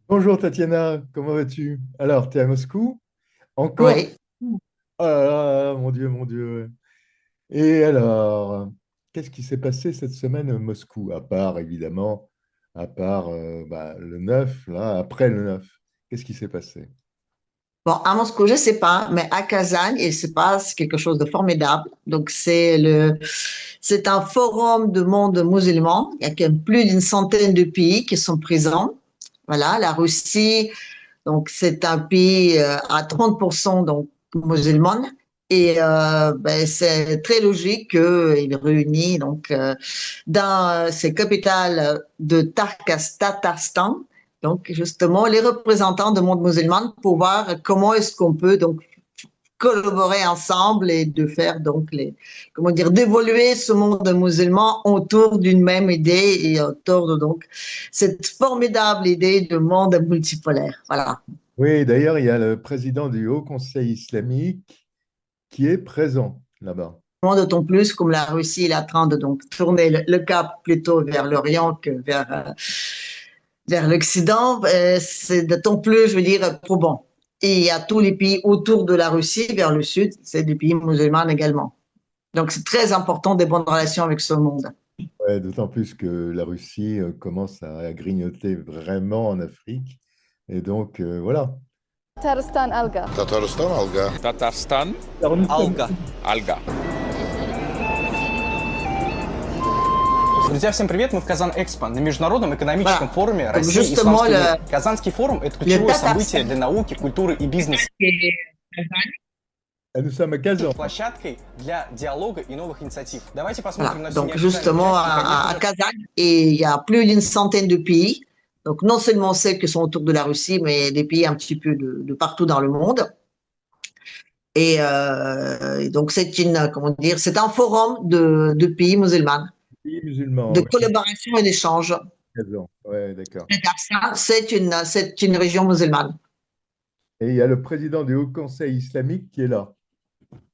Bonjour Tatiana, comment vas-tu? Alors, tu es à Moscou? Encore? Oui. Oh là là, mon Dieu, mon Dieu. Et alors, qu'est-ce qui s'est passé cette semaine à Moscou? À part, évidemment, le 9, là, après le 9. Qu'est-ce qui s'est passé? Bon, à Moscou, je sais pas, mais à Kazan, il se passe quelque chose de formidable. Donc, c'est un forum de monde musulman. Il y a quand même plus d'une centaine de pays qui sont présents. Voilà, la Russie, donc c'est un pays à 30% donc musulmane. Et ben, c'est très logique qu'il réunit donc dans ses capitales de Tatarstan, donc justement les représentants du monde musulman pour voir comment est-ce qu'on peut donc collaborer ensemble et de faire donc comment dire, d'évoluer ce monde musulman autour d'une même idée et autour de donc cette formidable idée de monde multipolaire. Voilà. Oui, d'ailleurs, il y a le président du Haut Conseil islamique qui est présent là-bas. D'autant plus comme la Russie est en train de donc tourner le cap plutôt vers l'Orient que vers l'Occident, c'est d'autant plus, je veux dire, probant. Et il y a tous les pays autour de la Russie, vers le sud, c'est des pays musulmans également. Donc c'est très important des bonnes relations avec ce monde. Ouais, d'autant plus que la Russie commence à grignoter vraiment en Afrique. Et donc, voilà. Tatarstan Alga. Tatarstan Alga. Tatarstan Алга. Alga. Друзья, всем привет! Мы в Казан Экспо, на Международном экономическом Voilà. форуме Donc России и justement, Исламский мир. Казанский форум – это le ключевое событие Tatarstan, для науки, культуры и бизнеса. Et nous sommes à Kazan. Площадкой для диалога и новых инициатив. Давайте voilà. посмотрим на всю Donc неофициальную justement часть. И, конечно à же, Kazan, et il y a plus d'une centaine de pays. Donc non seulement ceux qui sont autour de la Russie, mais des pays un petit peu de partout dans le monde. Et donc c'est une, comment dire, c'est un forum de pays musulmans, Pays musulman, de oui. collaboration et d'échange. Kazan, ouais, d'accord. C'est une région musulmane. Et il y a le président du Haut Conseil islamique qui est là,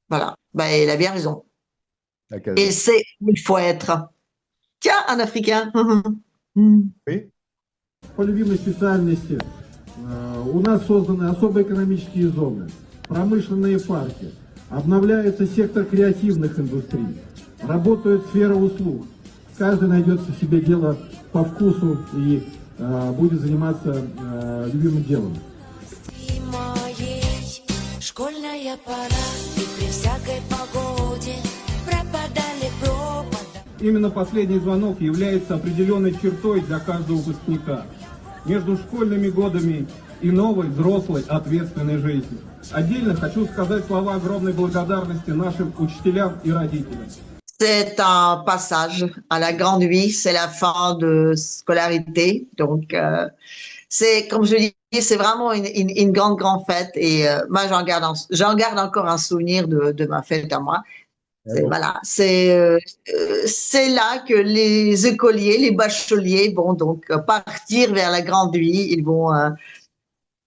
Voilà. Ben, il a bien raison. à Et Kazan. c'est où il faut être. Tiens, un Africain. Oui, По любимой специальности у нас созданы особо экономические зоны, промышленные парки, обновляется сектор креативных индустрий, работает сфера услуг. Каждый найдет себе дело по вкусу и будет заниматься любимым делом. Моей школьная пора, и при всякой погоде пропадали пропадали. Именно последний звонок является определенной чертой для каждого выпускника между школьными годами и новой, взрослой, ответственной жизнью. Отдельно хочу сказать слова огромной благодарности нашим учителям и родителям. C'est un passage à la grande vie, c'est la fin de scolarité. Donc, c'est, comme je dis, c'est vraiment une grande, grande fête. Et moi, j'en garde encore un souvenir de ma fête à moi. ah bon. Voilà, c'est là que les écoliers, les bacheliers vont donc partir vers la grande vie. Ils vont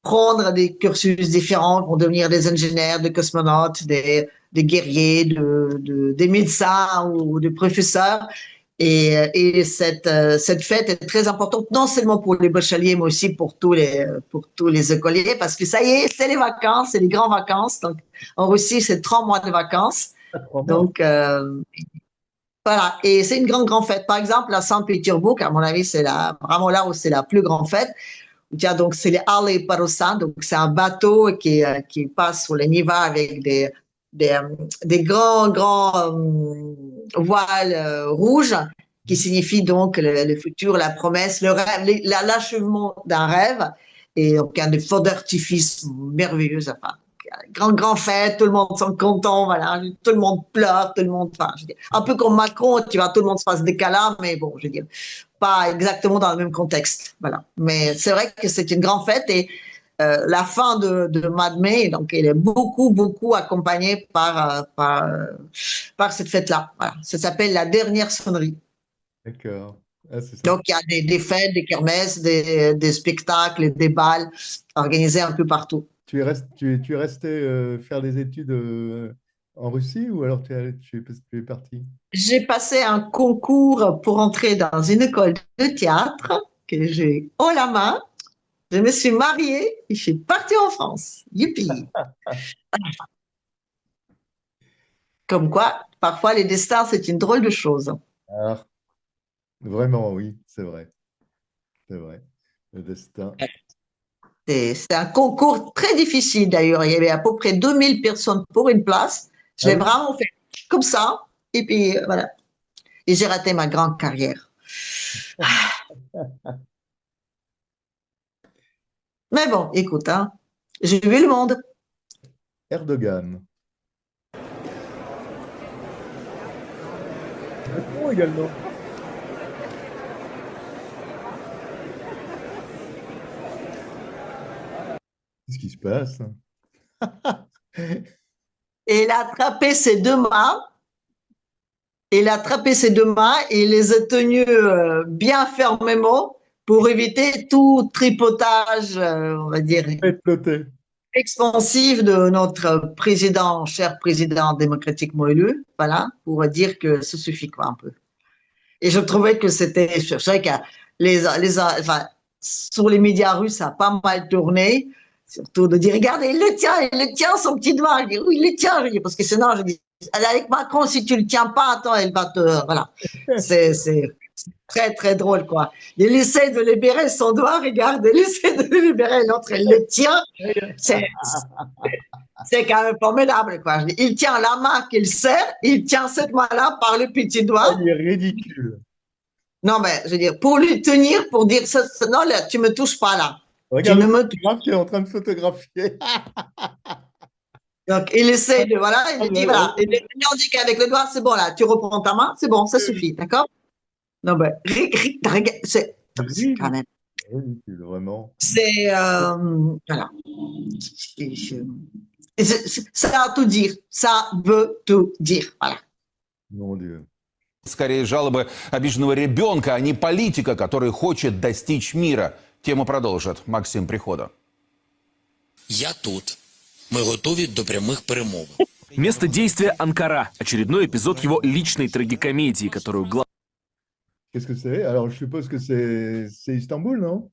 prendre des cursus différents, vont devenir des ingénieurs, des cosmonautes, des guerriers, des médecins ou des professeurs. Et cette fête est très importante, non seulement pour les bacheliers, mais aussi pour tous les écoliers, parce que ça y est, c'est les vacances, c'est les grandes vacances. Donc, en Russie, c'est 3 mois de vacances. Ah, 3 mois. Donc, voilà. Et c'est une grande, grande fête. Par exemple, à Saint-Pétersbourg, à mon avis, c'est vraiment là où c'est la plus grande fête. Tiens, donc, c'est les Harley Parossa. Donc, c'est un bateau qui passe sur les Niva avec des, des grands, grands voiles rouges qui signifient donc le futur, la promesse, le rêve, l'achèvement d'un rêve. Et donc, il y a des feux d'artifice merveilleux. Enfin, grande, grande fête, tout le monde sont contents, voilà, tout le monde pleure, tout le monde, enfin, je veux dire, un peu comme Macron, tu vois, tout le monde se passe des câlins, mais bon, je veux dire, pas exactement dans le même contexte, voilà. Mais c'est vrai que c'est une grande fête et la fin de mois de mai, donc elle est beaucoup, beaucoup accompagnée par cette fête-là. Voilà. Ça s'appelle la dernière sonnerie. D'accord. Ah, c'est Donc sympa. il y a des fêtes, des kermesses, des spectacles, des balles organisés un peu partout. Tu es resté faire des études en Russie ou alors tu es parti? J'ai passé un concours pour entrer dans une école de théâtre que j'ai haut la main. Je me suis mariée et je suis partie en France. Youpi! Comme quoi, parfois, les destins, c'est une drôle de chose. Ah, vraiment, oui, c'est vrai. C'est vrai. Le destin. C'est un concours très difficile d'ailleurs. Il y avait à peu près 2000 personnes pour une place. Je Ah l'ai oui? vraiment fait comme ça. Et puis voilà. Et j'ai raté ma grande carrière. Mais bon, écoute, hein, j'ai vu le monde. Erdogan. Macron également. Qu'est-ce qui se passe? Et il a attrapé ses deux mains. Il a attrapé ses deux mains et il les a tenues bien fermement pour éviter tout tripotage, on va dire, Faites flotter. expansif de notre président, cher président démocratiquement élu. Voilà, pour dire que ça suffit quoi un peu. Et je trouvais que c'était, je sais que enfin, sur les médias russes, ça a pas mal tourné. Surtout de dire, regardez, il le tient, son petit doigt. Je dis, oui, il le tient. Je dis, parce que sinon, je dis, avec Macron, si tu le tiens pas, attends, elle va te, voilà. C'est très, très drôle, quoi. Il essaie de libérer son doigt, regarde, il essaie de libérer l'autre, elle le tient. C'est quand même formidable, quoi. Je dis, il tient la main qu'il serre, il tient cette main-là par le petit doigt. Il est ridicule. Non, mais je veux dire, pour lui tenir, pour dire, non, là, tu me touches pas là. Regarde Tu ne le me photographe qui est en train de photographier. Donc, il essaie de, voilà, il dit, Ouais, voilà, ouais. il on dit qu'avec le doigt, c'est bon, là, tu reprends ta main, c'est bon, ça suffit, d'accord? Non, ben, c'est quand même, Ridicule, vraiment. c'est, voilà. Ça a tout dire, ça veut tout dire, voilà. Mon Dieu. Скорее жалобы обиженного ребенка, а не политика, который хочет достичь мира. Тему продолжит Максим Прихода. Я тут. Ми готові до прямих перемовин. Место действия – Анкара. Очередной эпизод его личной трагикомедии, которую главный Qu'est-ce que c'est? Alors, je suppose que c'est Istanbul, non?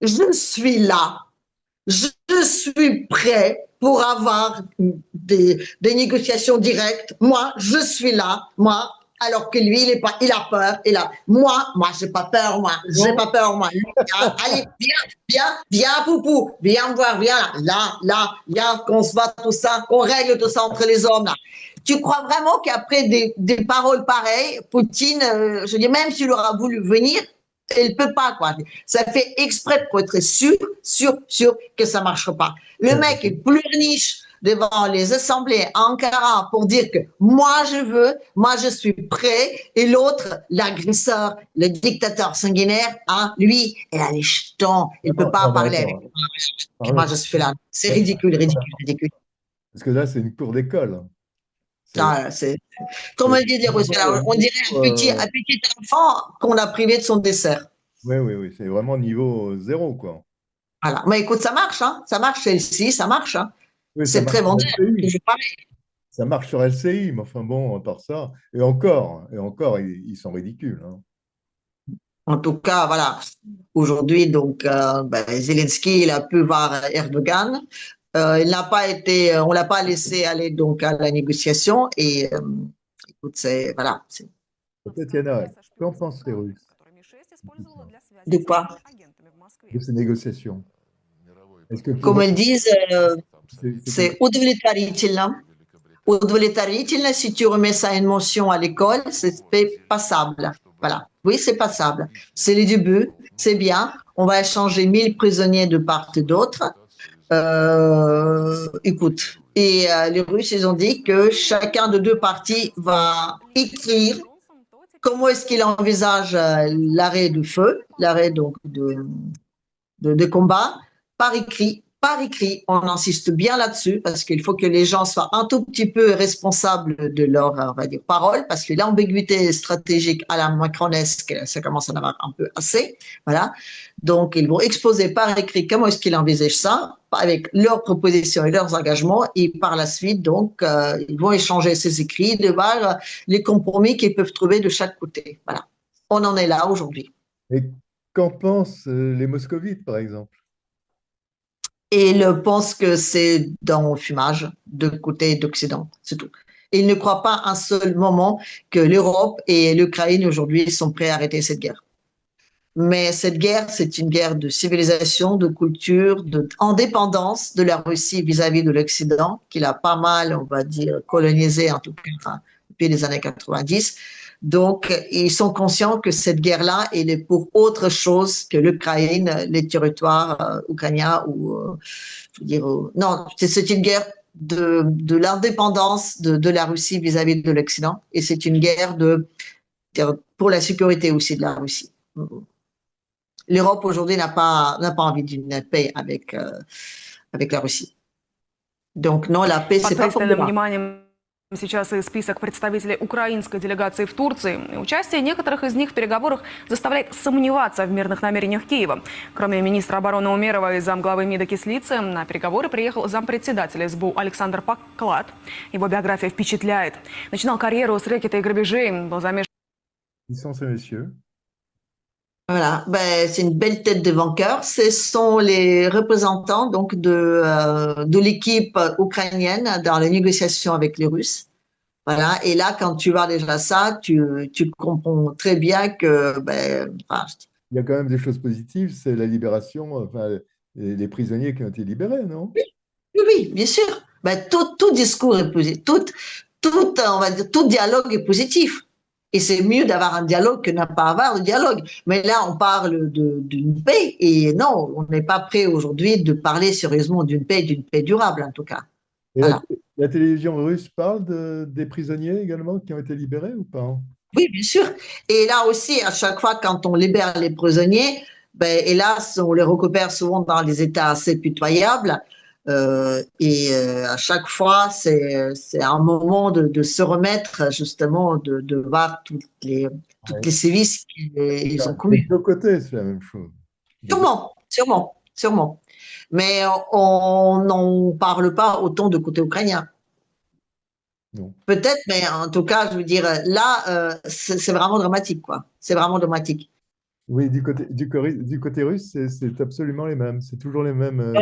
Je suis là, je suis prêt pour avoir des négociations directes. Moi, je suis là, moi, alors que lui, il a peur. Moi, j'ai pas peur, moi, j'ai pas peur, moi. Allez, viens, Poupou, viens me voir, viens là, viens, qu'on se voit tout ça, qu'on règle tout ça entre les hommes, là. Tu crois vraiment qu'après des paroles pareilles, Poutine, je dis, même s'il aura voulu venir, il peut pas, quoi. Ça fait exprès pour être sûr que ça marchera pas. Le mec est pleurniche devant les assemblées à Ankara pour dire que moi je suis prêt, et l'autre, l'agresseur, le dictateur sanguinaire, hein, lui, il a les jetons, il peut pas parler avec moi. Moi je suis là. C'est ridicule. Parce que là, c'est une cour d'école. C'est comment le dire, parce que là, on dirait un petit enfant qu'on a privé de son dessert. Oui, c'est vraiment niveau zéro, quoi. Voilà. Mais écoute, ça marche, hein. Ça marche chez LCI, ça marche, hein. Oui, C'est très vendu. Ça marche sur LCI, mais enfin bon, à part ça. Et encore, ils sont ridicules, hein. En tout cas, voilà. Aujourd'hui, donc, Zelensky, il a pu voir Erdogan. Il n'a pas été, on l'a pas laissé aller donc à la négociation. Et écoute, c'est voilà. Tatiana, qu'en pensent les Russes De quoi? de ces négociations? Est-ce que Comme ils disent, c'est c'est удовлетворительно. Удовлетворительно, si tu remets ça une mention à l'école, c'est passable. Voilà. Oui, c'est passable. C'est le début, c'est bien. On va échanger 1000 prisonniers de part et d'autre. Écoute, et les Russes, ils ont dit que chacun de deux parties va écrire comment est-ce qu'il envisage l'arrêt du feu, l'arrêt donc de combat, par écrit. Par écrit, on insiste bien là-dessus parce qu'il faut que les gens soient un tout petit peu responsables de leur, on va dire, parole, parce que l'ambiguïté stratégique à la macronesque, ça commence à en avoir un peu assez, voilà. Donc, ils vont exposer par écrit comment est-ce qu'ils envisagent ça, avec leurs propositions et leurs engagements, et par la suite, donc, ils vont échanger ces écrits, de voir les compromis qu'ils peuvent trouver de chaque côté. Voilà. On en est là aujourd'hui. Et qu'en pensent les moscovites, par exemple? Et ils pensent que c'est dans le fumage de côté d'Occident, c'est tout. Ils ne croient pas un seul moment que l'Europe et l'Ukraine aujourd'hui sont prêts à arrêter cette guerre. Mais cette guerre, c'est une guerre de civilisation, de culture, d'indépendance de la Russie vis-à-vis de l'Occident, qu'il a pas mal, on va dire, colonisé, en tout cas, enfin, depuis les années 90. Donc, ils sont conscients que cette guerre-là, elle est pour autre chose que l'Ukraine, les territoires ukrainiens ou, je veux dire, non, c'est une guerre de l'indépendance de la Russie vis-à-vis de l'Occident et c'est une guerre pour la sécurité aussi de la Russie. L'Europe aujourd'hui n'a pas envie d'une paix avec la Russie. Donc non, la paix, Под c'est pas pour пристальным moi. вниманием сейчас и список представителей украинской делегации в Турции. И участие некоторых из них в переговорах заставляет сомневаться в мирных намерениях Киева. Кроме министра обороны Умерова и замглавы МИДа Кислицы, на переговоры приехал зампредседателя СБУ Александр Поклад. Его биография впечатляет. Начинал карьеру с рэкета и грабежей, был замешан. Qui sont ces messieurs? Voilà, ben, c'est une belle tête de vainqueur. Ce sont les représentants donc de l'équipe ukrainienne dans les négociations avec les Russes. Voilà, et là, quand tu vois déjà ça, tu comprends très bien que ben, enfin, Il y a quand même des choses positives, c'est la libération, enfin, les prisonniers qui ont été libérés, non? oui, oui, bien sûr. Ben, tout discours est positif, on va dire, tout dialogue est positif. Et c'est mieux d'avoir un dialogue que de ne pas avoir de dialogue. Mais là, on parle d'une paix. Et non, on n'est pas prêt aujourd'hui de parler sérieusement d'une paix durable, en tout cas. Et Voilà. la télévision russe parle des prisonniers également qui ont été libérés ou pas? Oui, bien sûr. Et là aussi, à chaque fois, quand on libère les prisonniers, ben, hélas, on les récupère souvent dans des états assez pitoyables. À chaque fois, c'est un moment de se remettre, justement, de voir toutes les sévices qu'ils ont commis. De deux côtés, c'est la même chose. Sûrement, sûrement, sûrement. Mais on n'en parle pas autant de côté ukrainien. Non. Peut-être, mais en tout cas, je veux dire, là, c'est vraiment dramatique, quoi. C'est vraiment dramatique. Oui, du côté russe, c'est absolument les mêmes. C'est toujours les mêmes.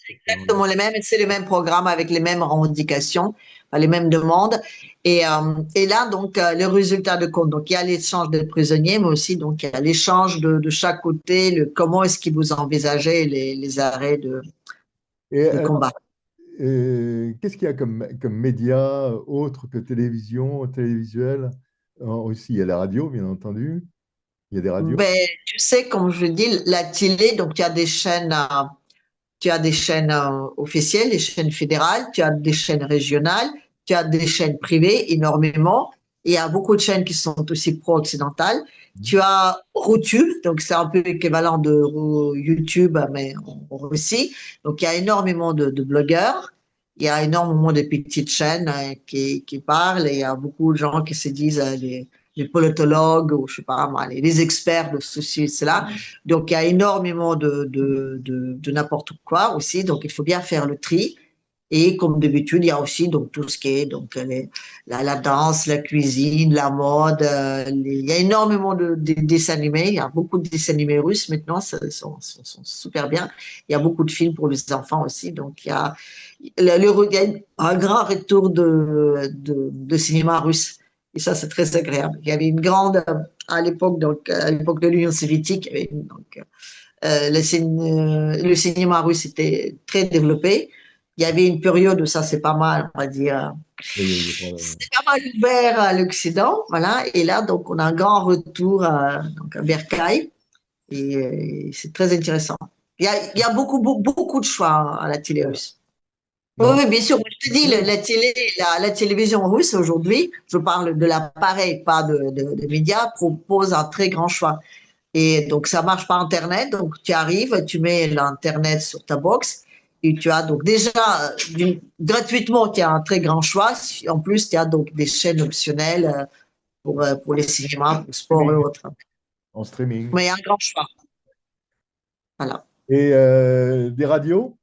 Exactement les mêmes, c'est les mêmes programmes avec les mêmes revendications, enfin, les mêmes demandes. Et là, donc, le résultat de compte. Donc, il y a l'échange de prisonniers, mais aussi, donc, il y a l'échange de chaque côté, comment est-ce qu'ils vous envisagez les arrêts de combat. Qu'est-ce qu'il y a comme médias autres que télévision, télévisuel en Russie? Il y a la radio, bien entendu. Il y a des radios. Ben, tu sais, comme je dis, la télé, donc, il y a des chaînes. Tu as des chaînes officielles, des chaînes fédérales, tu as des chaînes régionales, tu as des chaînes privées énormément. Il y a beaucoup de chaînes qui sont aussi pro-occidentales. Tu as YouTube, donc c'est un peu l'équivalent de YouTube, mais en Russie. Donc il y a énormément de blogueurs. Il y a énormément de petites chaînes qui parlent. Et il y a beaucoup de gens qui se disent les politologues ou je sais pas moi, les experts de ceci et cela. Donc il y a énormément de n'importe quoi aussi. Donc il faut bien faire le tri. Et comme d'habitude, il y a aussi donc tout ce qui est donc la danse, la cuisine, la mode. Il y a énormément de dessins animés. Il y a beaucoup de dessins animés russes maintenant, sont super bien. Il y a beaucoup de films pour les enfants aussi. Donc il y a un grand retour de cinéma russe. Et ça, c'est très agréable. Il y avait une grande, à l'époque, donc à l'époque de l'Union soviétique, il y avait donc, le cinéma russe était très développé. Il y avait une période où ça, c'est pas mal, on va dire. C'est pas mal ouvert à l'Occident, voilà. Et là, donc, on a un grand retour donc à Bercail. Et c'est très intéressant. Il y a beaucoup de choix à la télé russe. Oui, bien sûr. Je te dis, la télévision russe aujourd'hui, je parle de l'appareil, pas de médias, propose un très grand choix. Et donc, ça marche par Internet. Donc, tu arrives, tu mets l'Internet sur ta box et tu as donc déjà, gratuitement, tu as un très grand choix. En plus, tu as donc des chaînes optionnelles pour les cinémas, pour le sport et autres. En streaming. Mais il y a un grand choix. Voilà. Et des radios?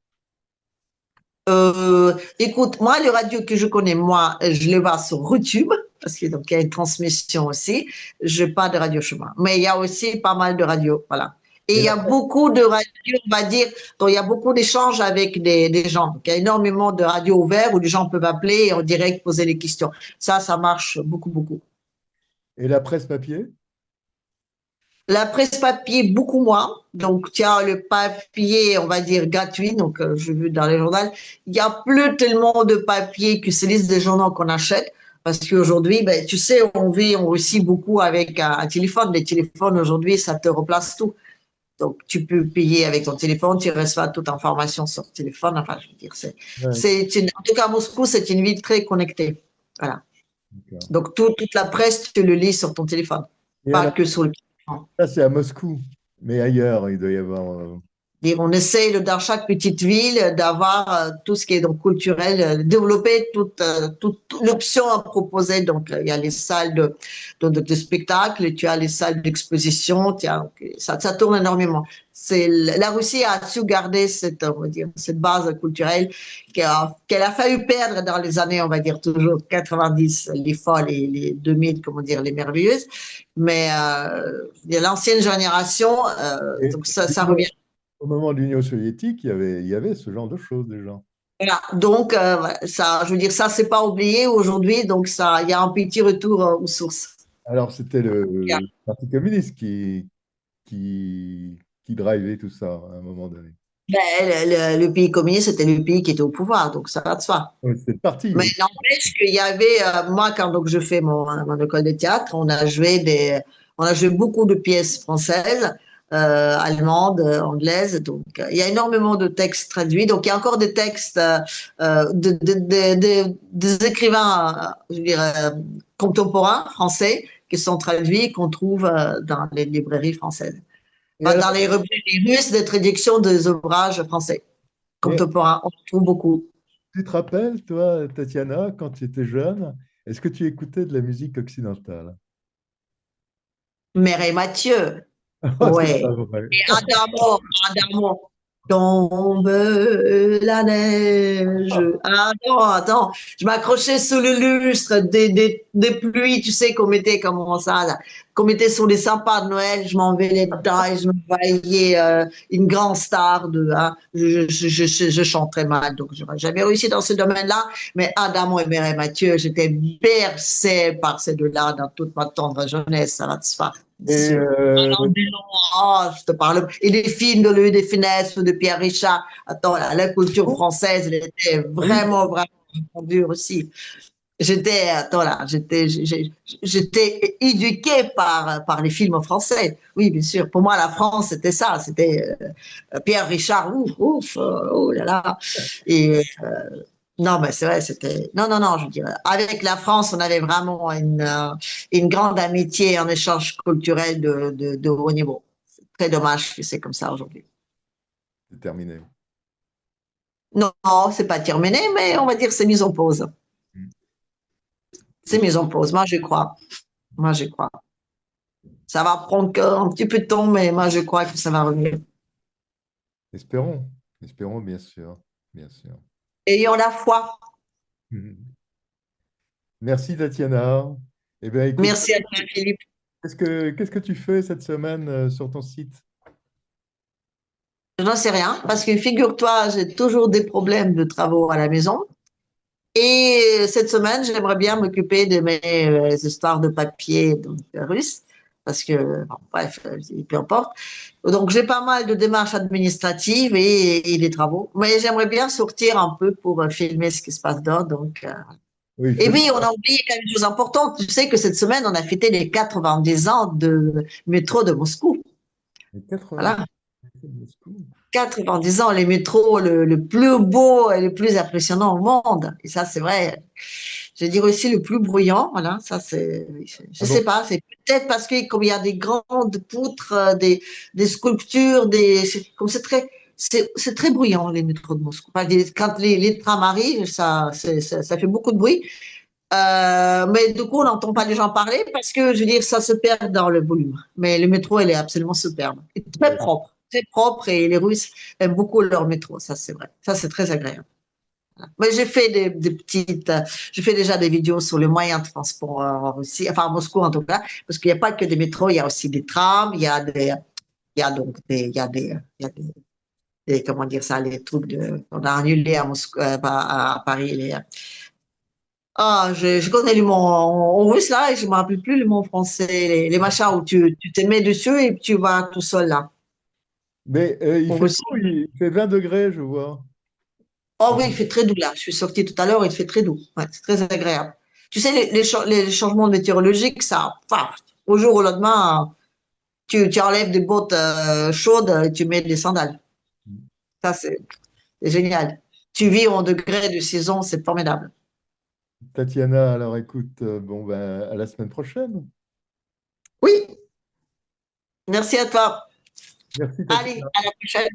Écoute, moi, les radios que je connais, moi, je les vois sur YouTube, parce qu'il y a une transmission aussi. Je n'ai pas de radio chez moi. Mais il y a aussi pas mal de radios, voilà. Et il y a beaucoup de radios, on va dire, donc il y a beaucoup d'échanges avec des gens. Donc, il y a énormément de radios ouvertes où les gens peuvent appeler et en direct poser des questions. Ça marche beaucoup, beaucoup. Et la presse papier? La presse papier, beaucoup moins. Donc, tu as le papier, on va dire, gratuit. Donc, j'ai vu dans les journaux, il n'y a plus tellement de papier que ces listes de journaux qu'on achète. Parce qu'aujourd'hui, ben, tu sais, on vit en Russie beaucoup avec un téléphone. Les téléphones, aujourd'hui, ça te replace tout. Donc, tu peux payer avec ton téléphone, tu reçois toute information sur ton téléphone. Enfin, je veux dire, en tout cas, Moscou, c'est une ville très connectée. Voilà. Donc, toute la presse, tu le lis sur ton téléphone, pas que sur le téléphone. Ça, c'est à Moscou, mais ailleurs, il doit y avoir. Et on essaye dans chaque petite ville d'avoir tout ce qui est donc culturel, développer toute l'option à proposer. Donc, il y a les salles de spectacle, tu as les salles d'exposition, ça tourne énormément. La Russie a su garder cette, on va dire, cette base culturelle qu'elle a fallu perdre dans les années, on va dire, toujours 90, les folles et les 2000, comment dire, les merveilleuses. Mais l'ancienne génération, donc ça revient. Au moment de l'Union soviétique, il y avait ce genre de choses déjà. Voilà. Donc, ça, je veux dire, ça, c'est pas oublié aujourd'hui. Donc, il y a un petit retour aux sources. Alors, c'était le Parti communiste qui drivait tout ça à un moment donné. Ben, le pays communiste, c'était le pays qui était au pouvoir, donc ça va de soi. Oui, c'était le parti. Mais n'empêche qu'il y avait, moi, quand donc, je fais mon école de théâtre, on a joué beaucoup de pièces françaises. Allemandes, anglaises. Donc, il y a énormément de textes traduits. Donc, il y a encore des textes des écrivains, je dirais, contemporains français qui sont traduits, qu'on trouve dans les librairies françaises. Enfin, dans les librairies russes, des traductions des ouvrages français contemporains. On en trouve beaucoup. Tu te rappelles, toi, Tatiana, quand tu étais jeune, est-ce que tu écoutais de la musique occidentale? Mireille Mathieu. Ouais. Et Adamo, tombe la neige. Attends. Je m'accrochais sous le lustre des pluies, tu sais, qu'on mettait comme ça, là, qu'on mettait sur les sapins de Noël. Je m'en vais dedans et je me voyais une grande star je chante très mal, donc j'aurais jamais réussi dans ce domaine-là. Mais Adamo et Mireille Mathieu, j'étais bercée par ces deux-là dans toute ma tendre jeunesse, ça va te faire. Je te parle. Et les films de Louis de Funès ou de Pierre Richard. Attends, la culture française, elle était vraiment, vraiment dure aussi. J'étais éduquée par les films français. Oui, bien sûr. Pour moi, la France, c'était ça. C'était Pierre Richard, oh là là. Et non, mais c'est vrai, c'était. Non, je dirais. Avec la France, on avait vraiment une grande amitié, un échange culturel de haut niveau. C'est très dommage que c'est comme ça aujourd'hui. C'est terminé. Non, c'est pas terminé, mais on va dire c'est mis en pause. C'est mis en pause, moi je crois. Ça va prendre un petit peu de temps, mais moi je crois que ça va revenir. Espérons, bien sûr. Ayons la foi. Merci Tatiana. Eh bien, écoute, merci à toi Philippe. Qu'est-ce que tu fais cette semaine sur ton site? Je n'en sais rien, parce que figure-toi, j'ai toujours des problèmes de travaux à la maison. Et cette semaine, j'aimerais bien m'occuper de mes histoires de papier russe, parce que, bon, bref, peu importe. Donc, j'ai pas mal de démarches administratives et des travaux, mais j'aimerais bien sortir un peu pour filmer ce qui se passe dedans. Donc, oui, et oui, on a oublié quand même une chose importante. Tu sais que cette semaine, on a fêté les 90 ans de métro de Moscou. Les 90 voilà. de Moscou. 90 ans, les métros le plus beau et le plus impressionnant au monde. Et ça, c'est vrai. Je dirais aussi le plus bruyant. Voilà, ça, c'est. Je sais pas. C'est peut-être parce que comme il y a des grandes poutres, des sculptures, comme c'est très bruyant les métros de Moscou. Enfin, quand les trams arrivent, ça fait beaucoup de bruit. Mais du coup, on n'entend pas les gens parler parce que, je veux dire, ça se perd dans le volume. Mais le métro, elle est absolument superbe. Et très propre. Très propre et les Russes aiment beaucoup leur métro, ça c'est vrai. Ça c'est très agréable. Voilà. Mais j'ai fait je fais déjà des vidéos sur les moyens de transport en Russie, enfin à Moscou en tout cas, parce qu'il n'y a pas que des métros, il y a aussi des trams, il y a Il y a donc comment dire ça, les trucs on a annulé à Moscou, à Paris. Je connais le mot en russe là et je ne me rappelle plus le mot en français. Les machins où tu te mets dessus et tu vas tout seul là. Mais il En fait Russie. chaud, il fait 20 degrés, je vois. Oh oui, il fait très doux là. Je suis sortie tout à l'heure, il fait très doux. Ouais, c'est très agréable. Tu sais, les changements météorologiques, ça, paf, au jour au lendemain, tu enlèves des bottes chaudes et tu mets des sandales. Ça, c'est génial. Tu vis en degrés de saison, c'est formidable. Tatiana, alors écoute, bon, ben, à la semaine prochaine. Oui, merci à toi. Merci, Allez, Tatiana. à la prochaine.